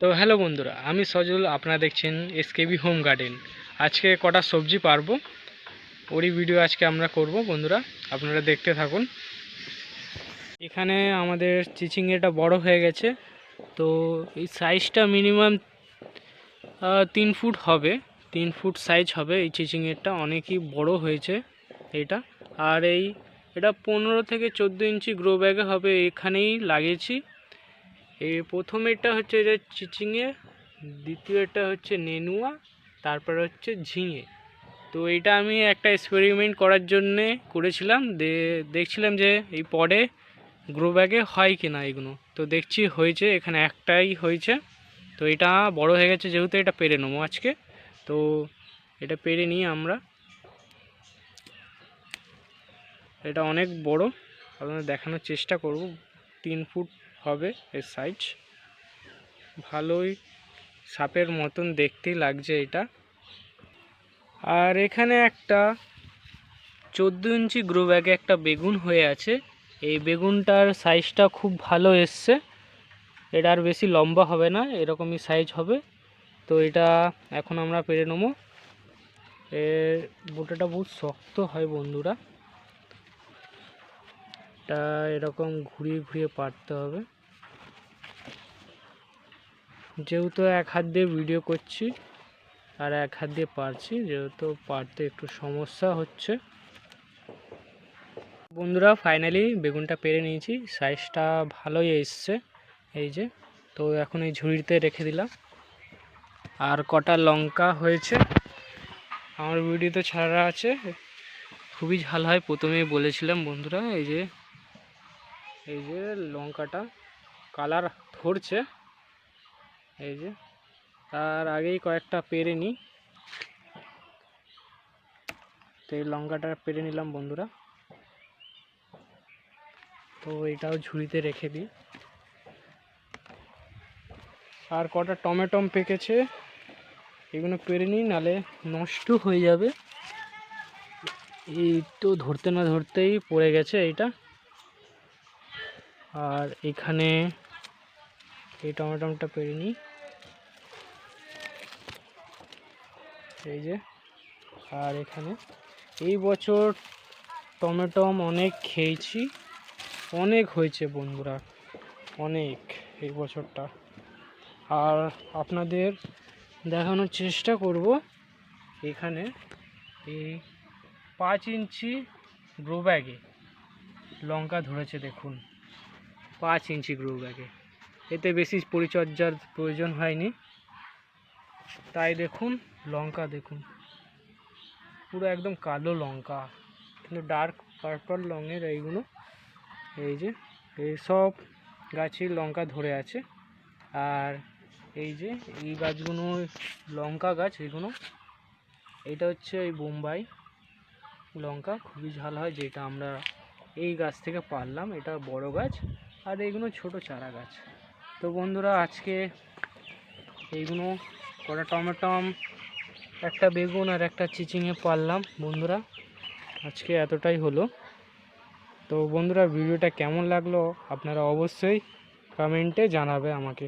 তো হ্যালো বন্ধুরা, আমি সজল, আপনারা দেখছেন এসকেবি হোম গার্ডেন। আজকে কটা সবজি পারবো ওরই ভিডিও আজকে আমরা করব বন্ধুরা, আপনারা দেখতে থাকুন। এখানে আমাদের চিচিঙ্গাটা বড় হয়ে গেছে, তো এই সাইজটা মিনিমাম 3 ফুট হবে, 3 ফুট সাইজ হবে। এই চিচিঙ্গাটা অনেকই বড় হয়েছে এটা। আর এটা 15 থেকে 14 ইঞ্চি গ্রো ব্যাগে হবে, এখানেই লাগিয়েছি। এই প্রথমেরটা হচ্ছে এটা চিচিঙে, দ্বিতীয়টা হচ্ছে নেনুয়া, তারপর হচ্ছে ঝিঙে। তো এটা আমি একটা এক্সপেরিমেন্ট করার জন্যে করেছিলাম, দেখছিলাম যে এই পডে গ্রো ব্যাগে হয় কি না এগুলো। তো দেখছি হয়েছে, এখানে একটাই হয়েছে। তো এটা বড় হয়ে গেছে, যেহেতু এটা পেরে নেবো আজকে। তো এটা পেরে নিয়ে আমরা, এটা অনেক বড়, আপনাদের দেখানোর চেষ্টা করব। 3 ফুট হবে এর সাইজ, ভালোই সাপের মতন দেখতেই লাগছে এটা। আর এখানে একটা 14 ইঞ্চি গ্রো ব্যাগে একটা বেগুন হয়ে আছে। এই বেগুনটার সাইজটা খুব ভালো এসছে, এটা আর বেশি লম্বা হবে না, এরকমই সাইজ হবে। তো এটা এখন আমরা পেরে নেবো। এর বোটাটা বহুত শক্ত হয় বন্ধুরা, এটা এরকম ঘুরিয়ে ঘুরিয়ে পারতে হবে। যেহেতু এক হাত দিয়ে ভিডিও করছি আর এক হাত দিয়ে পারছি, যেহেতু পারতে একটু সমস্যা হচ্ছে। বন্ধুরা ফাইনালি বেগুনটা পেরে নিয়েছি, সাইজটা ভালোই এসছে এই যে। তো এখন এই ঝুড়িতে রেখে দিলাম। আর কটা লঙ্কা হয়েছে আমার ভিডিওতে ছাড়া আছে, খুবই ঝাল হয়, প্রথমেই বলেছিলাম বন্ধুরা। এই যে লঙ্কাটা কালার ধরছে, এই যে। তার আগেই কয়েকটা পেরে নিই, তো এই লঙ্কাটা পেরে নিলাম বন্ধুরা। তো এটাও ঝুড়িতে রেখে দিই। আর কটা টমেটম পেকেছে, এগুলো পেরে নিই, নালে নষ্ট হয়ে যাবে। এই তো ধরতে না ধরতেই পড়ে গেছে এইটা। আর এখানে এই টমেটমটা পেরে নিই, এই যে। আর এখানে এই বছর টমেটম অনেক খেয়েছি, অনেক হয়েছে বন্ধুরা, অনেক এই বছরটা। আর আপনাদের দেখানোর চেষ্টা করব, এখানে এই 5 ইঞ্চি গ্রো ব্যাগে লঙ্কা ধরেছে দেখুন, 5 ইঞ্চি গ্রো ব্যাগে। এতে বেশি পরিচর্যার প্রয়োজন হয়নি, তাই দেখুন লঙ্কা দেখুন, পুরো একদম কালো লঙ্কা, কিন্তু ডার্ক পার্পল রঙের এইগুলো। এই যে এই সব গাছে লঙ্কা ধরে আছে। আর এই যে এই গাছগুলো লঙ্কা গাছ, এগুলো, এটা হচ্ছে এই বোম্বাই লঙ্কা, খুবই ঝাল হয়, যেটা আমরা এই গাছ থেকে পারলাম, এটা বড় গাছ। আর এইগুলো ছোট চারা গাছ। তো বন্ধুরা আজকে এইগুলো কটা টমেটম, একটা বেগুন আর একটা চিচিঙে পারলাম বন্ধুরা, আজকে এতটাই হলো। তো বন্ধুরা ভিডিওটা কেমন লাগলো আপনারা অবশ্যই কমেন্টে জানাবে আমাকে।